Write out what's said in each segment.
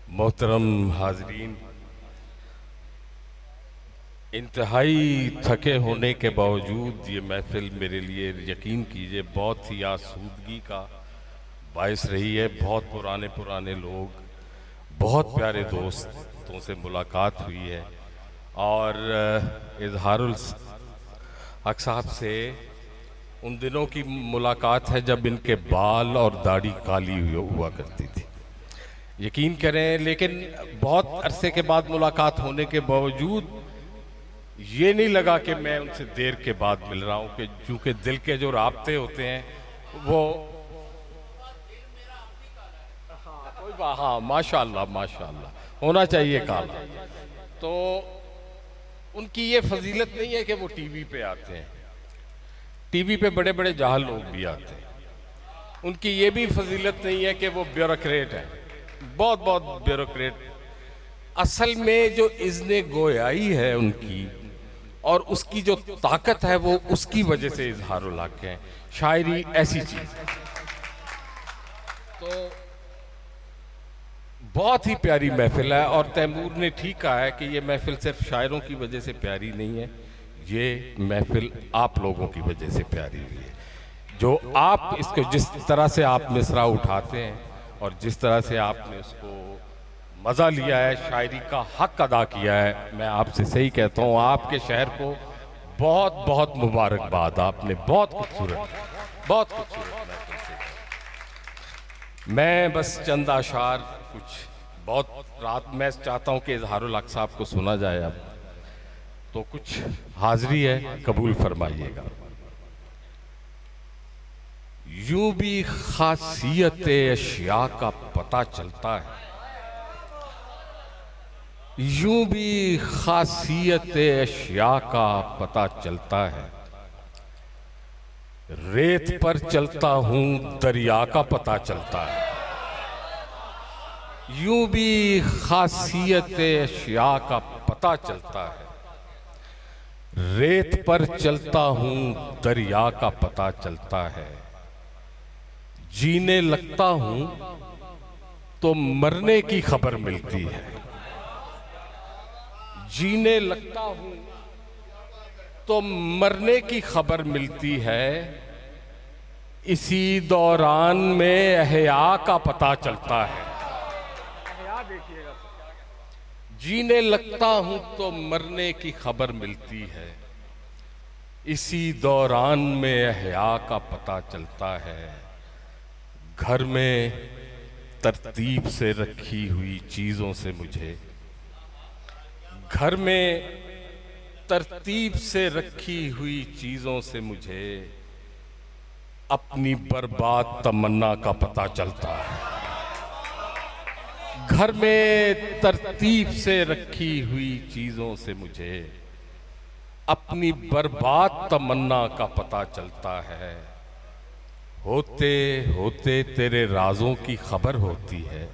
मोहतरम हाजरीन, इंतहाई थके होने के बावजूद ये महफिल मेरे लिए यकीन कीजिए बहुत ही आसूदगी का बायस रही है। बहुत पुराने पुराने लोग, बहुत प्यारे दोस्तों से मुलाकात हुई है और इजहारुल हक साहब से उन दिनों की मुलाकात है जब इनके बाल और दाढ़ी काली हुआ करती थी। यकीन करें, लेकिन बहुत अरसे के बाद मुलाकात होने के बावजूद ये नहीं लगा कि मैं उनसे देर के बाद मिल रहा हूँ, कि चूंकि दिल के जो राब्ते होते हैं वो हाँ माशाल्लाह माशाल्लाह होना चाहिए काला। तो उनकी ये फजीलत नहीं है कि वो टीवी पे आते हैं, टीवी पे बड़े बड़े जाहल लोग भी आते हैं। उनकी ये भी फजीलत नहीं है कि वो ब्यूरोक्रेट हैं, बहुत बहुत ब्यूरोक्रेट। असल में जो इज़्ने गोयाई है उनकी और उसकी जो ताकत है वो उसकी वजह से इजहारुल हक है। शायरी ऐसी चीज है। तो बहुत ही प्यारी महफिल है और तैमूर ने ठीक कहा है कि ये महफिल सिर्फ शायरों की वजह से प्यारी नहीं है, ये महफिल आप लोगों की वजह से प्यारी हुई है। जो आप इसको जिस तरह से आप मिसरा उठाते हैं और जिस तरह से आपने उसको मज़ा लिया है, शायरी का हक अदा किया है, मैं आपसे सही कहता हूँ आपके शहर को बहुत बहुत मुबारकबाद। आपने बहुत खूबसूरत महफिल से। मैं बस चंद आशार कुछ बहुत रात मैं चाहता हूँ कि इजहारुल हक साहब को सुना जाए। अब तो कुछ हाजिरी है, कबूल फरमाइएगा। यूं भी खासियत अशिया का पता चलता है, यूं भी खासियत अशिया का पता चलता है। रेत पर चलता हूं दरिया का पता चलता है। यूं भी खासियत अशिया का पता चलता है। रेत पर चलता हूं दरिया का पता चलता है। जीने लगता हूं तो मरने की खबर मिलती है। जीने लगता हूं तो मरने की खबर मिलती है। इसी दौरान में अहया का पता चलता है। जीने लगता हूं तो मरने की खबर मिलती है। इसी दौरान में अहया का पता चलता है। घर में तरतीब से रखी हुई चीजों से मुझे, घर में तरतीब से रखी हुई चीजों से मुझे अपनी बर्बाद तमन्ना का पता चलता है। घर में तरतीब से रखी हुई चीजों से मुझे अपनी बर्बाद तमन्ना का पता चलता है। होते होते तेरे राजों की खबर होती है।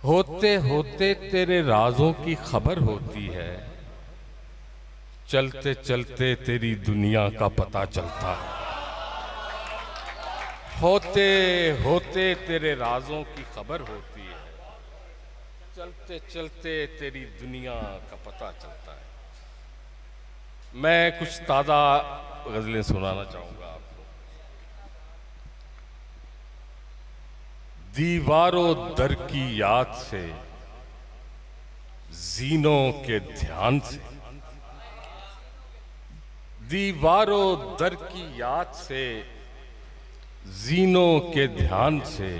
होते होते तेरे राजों की खबर होती है। चलते चलते तेरी दुनिया का पता चलता है। होते होते तेरे राजों की खबर होती है। चलते चलते तेरी दुनिया का पता चलता है। मैं कुछ ताज़ा गजलें सुनाना चाहूंगा आपको। दीवारों दर की याद से, जीनों के ध्यान से, दीवारों दर की याद से, जीनों के ध्यान से,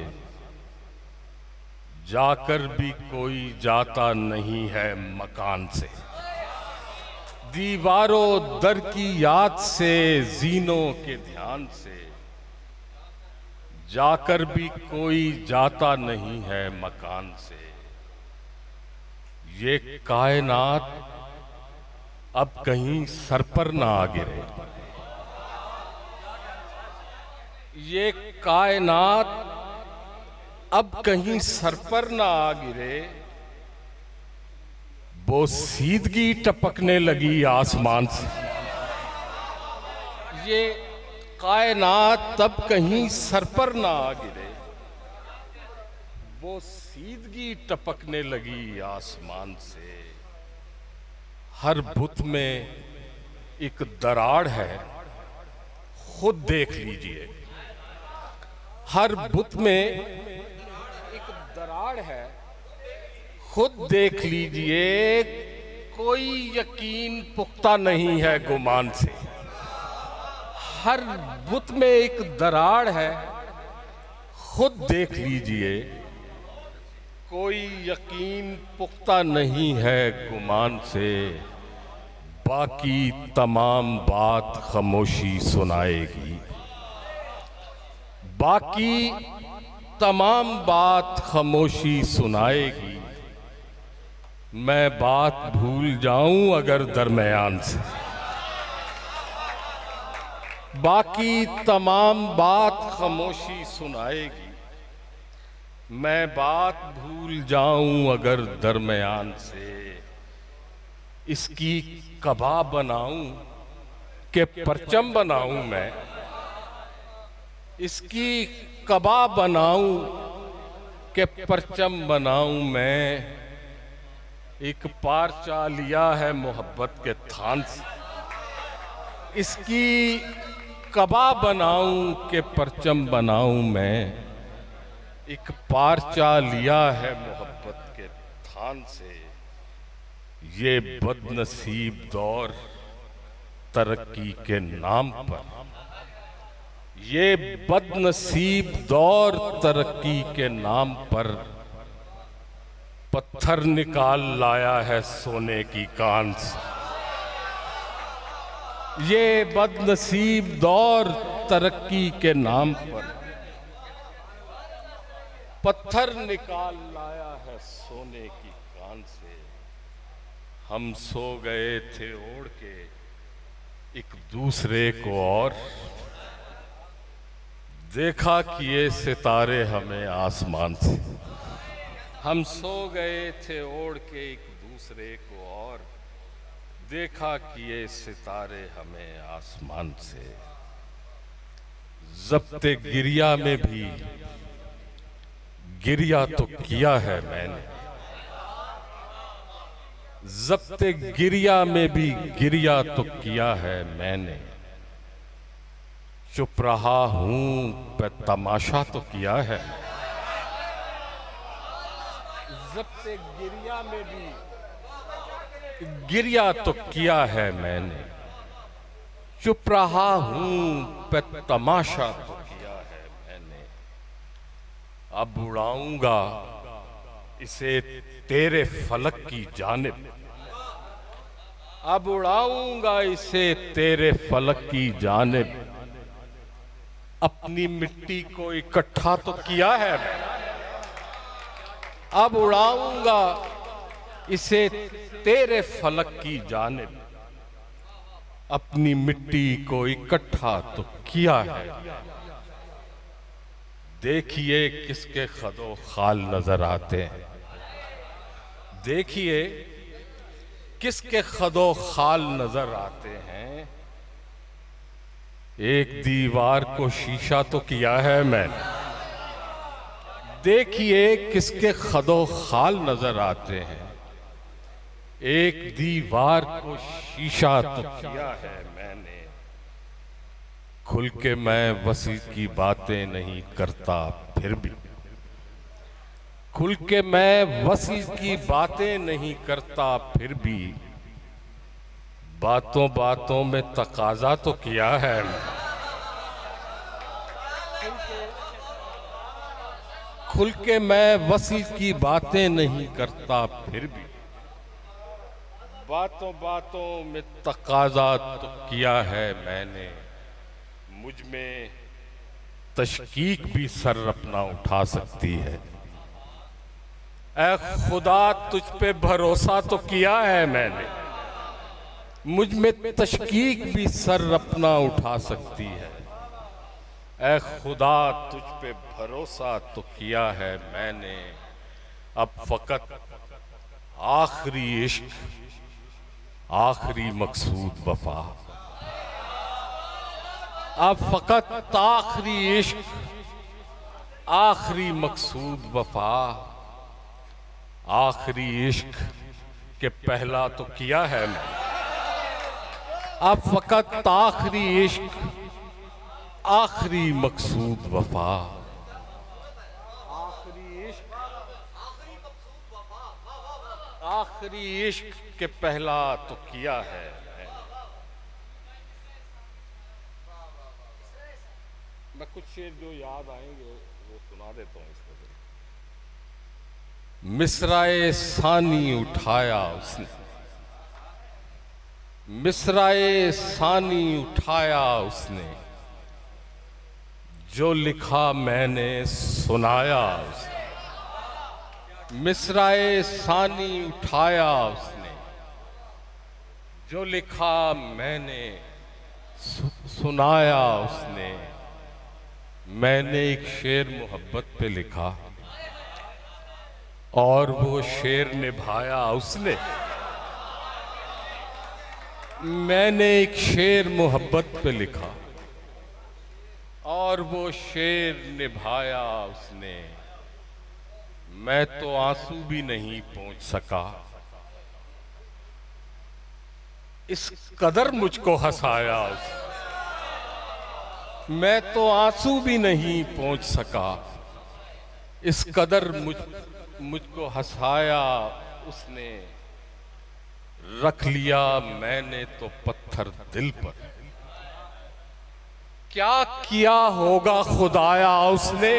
जाकर भी कोई जाता नहीं है मकान से। दीवारों दर की याद से, जीनों के ध्यान से, जाकर भी कोई जाता नहीं है मकान से। ये कायनात अब कहीं सर पर ना आ गिरे। ये कायनात अब कहीं सर पर ना आ गिरे। बोसीदगी टपकने लगी आसमान से। ये कायनात तब कहीं सर पर ना आ गिरे। वो कशीदगी टपकने लगी आसमान से। हर बुत में एक दरार है, खुद देख लीजिए। हर बुत में एक दरार है, खुद देख लीजिए। कोई यकीन पुख्ता नहीं है गुमान से। हर बुत में एक दरार है, खुद देख लीजिए। कोई यकीन पुख्ता नहीं है गुमान से। बाकी तमाम बात खामोशी सुनाएगी। बाकी तमाम बात खामोशी सुनाएगी। मैं बात भूल जाऊं अगर दरमियान से। बाकी तमाम बात खामोशी सुनाएगी। मैं बात भूल जाऊं अगर दरमियान से। इसकी कबाब बनाऊं के परचम बनाऊं मैं। इसकी कबाब बनाऊं के परचम बनाऊं मैं। एक पारचा लिया है मोहब्बत के थान से। इसकी कबाब बनाऊं के परचम बनाऊं मैं। एक पारचा लिया है मोहब्बत के थान से। ये बदनसीब दौर तरक्की के नाम पर। ये बदनसीब दौर तरक्की के नाम पर पत्थर निकाल लाया है सोने की कान से। ये बदनसीब दौर तरक्की के नाम पर पत्थर निकाल लाया है सोने की कान से। हम सो गए थे ओढ़ के एक दूसरे को और देखा कि ये सितारे हमें आसमान से। हम सो गए थे ओढ़ के एक दूसरे को और देखा कि ये सितारे हमें आसमान से। ज़ब्ते गिरिया में भी गिरिया तो किया है मैंने। ज़ब्ते गिरिया में भी गिरिया तो किया है मैंने। चुप रहा हूं पे तमाशा तो किया है। ज़ब्ते गिरिया में भी गिरिया तो किया है मैंने। चुप रहा हूं पे तमाशा तो किया है मैंने। अब उड़ाऊंगा इसे तेरे फलक की जानिब। अब उड़ाऊंगा इसे तेरे फलक की जानिब। अपनी मिट्टी को इकट्ठा तो किया है मैंने। अब उड़ाऊंगा इसे तेरे फलक की जानिब। अपनी मिट्टी को इकट्ठा तो किया है। देखिए किसके खदो खाल नजर आते हैं। देखिए किसके खदो खाल नजर आते हैं। एक दीवार को शीशा तो किया है मैंने। देखिए किसके खदो खाल नजर आते हैं। एक दीवार को शीशा तो किया है मैंने। खुल के मैं वसी की बातें नहीं करता फिर भी। खुल के मैं वसी की बातें नहीं करता फिर भी। बातों बातों में तकाजा तो किया है। खुल के मैं वसी की बातें नहीं करता फिर भी। बातों बातों में तकाजा तो किया है मैंने। मुझ में तशकीक भी सर अपना उठा सकती है। ऐ खुदा तुझ पे भरोसा तो किया है मैंने। मुझ में तशकीक भी सर अपना उठा सकती है। ऐ खुदा तुझ पे भरोसा तो किया है मैंने। अब फकत आखिरी इश्क आखिरी मकसूद वफा। अब फकत आखिरी इश्क आखिरी मकसूद वफा। आखिरी इश्क के पहला तो किया है मैं, अब फकत आखिरी इश्क, आखिरी मकसूद वफा। आखिरी इश्क, आखिरी इश्क के पहला तो किया है। मैं कुछ शेर जो याद आएंगे वो सुना देता हूँ। मिसराए सानी उठाया उसने, मिसराए सानी उठाया उसने, जो लिखा मैंने सुनाया उसने। मिसराए सानी उठाया उसने, जो लिखा मैंने सुनाया उसने। मैंने एक शेर मोहब्बत पे लिखा और वो शेर निभाया उसने। मैंने एक शेर मोहब्बत पे लिखा और वो शेर निभाया उसने। मैं तो आंसू भी नहीं पहुंच सका, इस कदर मुझको हंसाया उसने। मैं तो आंसू भी नहीं पहुंच सका, इस कदर मुझको हंसाया उसने। रख लिया मैंने तो पत्थर दिल पर, क्या किया होगा खुदाया उसने।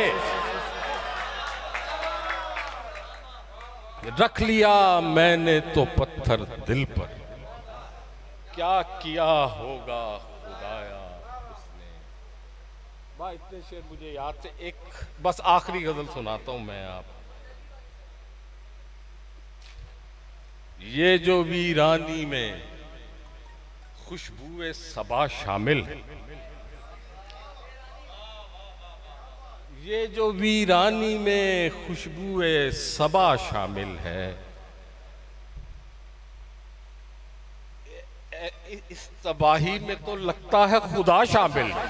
रख लिया मैंने तो पत्थर दिल पर, क्या किया होगा खुदाया उसने। भाई इतने शेर मुझे याद थे। एक बस आखिरी गजल सुनाता हूं मैं आप। ये जो वीरानी में खुशबुए सबा शामिल है, ये जो वीरानी में खुशबुए सबा शामिल है, इस तबाही में तो लगता है खुदा शामिल है।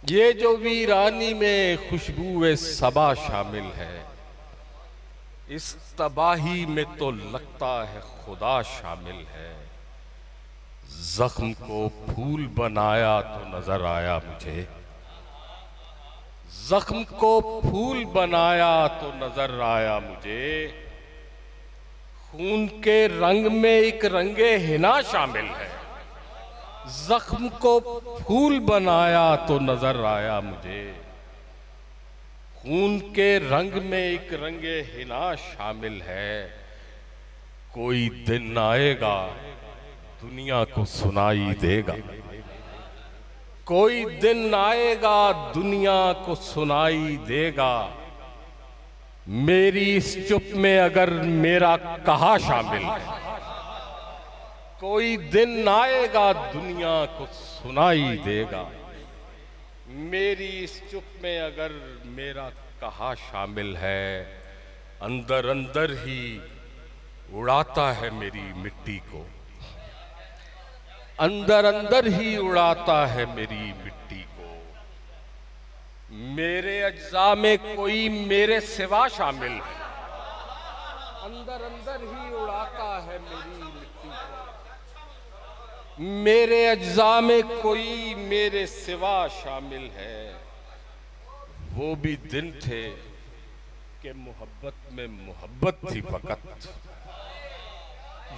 ये जो वीरानी में खुशबुए सबा शामिल है, इस तबाही में तो लगता है खुदा शामिल है। जख्म को फूल बनाया तो नजर आया मुझे, जख्म को फूल बनाया तो नजर आया मुझे। खून के रंग में एक रंगे हिना शामिल है, जख्म को फूल बनाया तो नजर आया मुझे। खून के रंग में एक रंगे हिना शामिल है। कोई दिन आएगा दुनिया को सुनाई देगा, कोई दिन आएगा दुनिया को सुनाई देगा। मेरी इस चुप में अगर मेरा कहा शामिल है, कोई दिन आएगा दुनिया को सुनाई देगा। मेरी इस चुप में अगर मेरा कहा शामिल है। अंदर अंदर ही उड़ाता है मेरी मिट्टी को, अंदर अंदर ही उड़ाता है मेरी मिट्टी को। मेरे अज्जा में कोई मेरे सिवा शामिल है, अंदर अंदर ही उड़ाता है मेरी मिट्टी को। मेरे अज्जा में कोई मेरे सिवा शामिल है। वो भी दिन थे कि मोहब्बत में मोहब्बत थी फकत,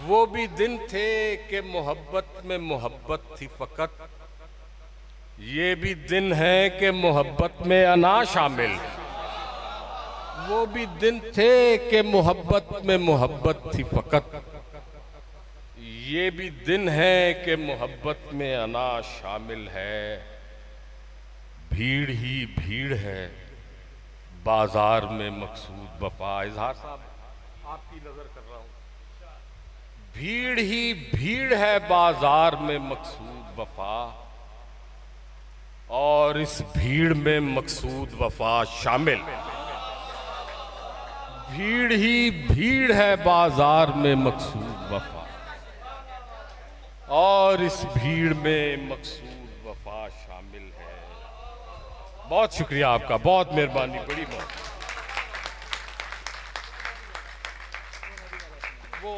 वो भी दिन थे कि मोहब्बत में मोहब्बत थी फकत। ये भी दिन है कि मोहब्बत में अना शामिल है। वो भी दिन थे कि मोहब्बत में मोहब्बत थी फकत। ये भी दिन है कि मोहब्बत में अना शामिल है। भीड़ ही भीड़ है बाजार में मकसूद वफा। इजहार साहब आपकी नजर कर रहा हूं। भीड़ ही भीड़ है बाजार में मकसूद वफा, और इस भीड़ में मकसूद वफा शामिल। भीड़ ही भीड़ है बाजार में मकसूद वफा, और इस भीड़ में मकसूद वफा शामिल है। बहुत शुक्रिया आपका, बहुत मेहरबानी, बड़ी बात। वो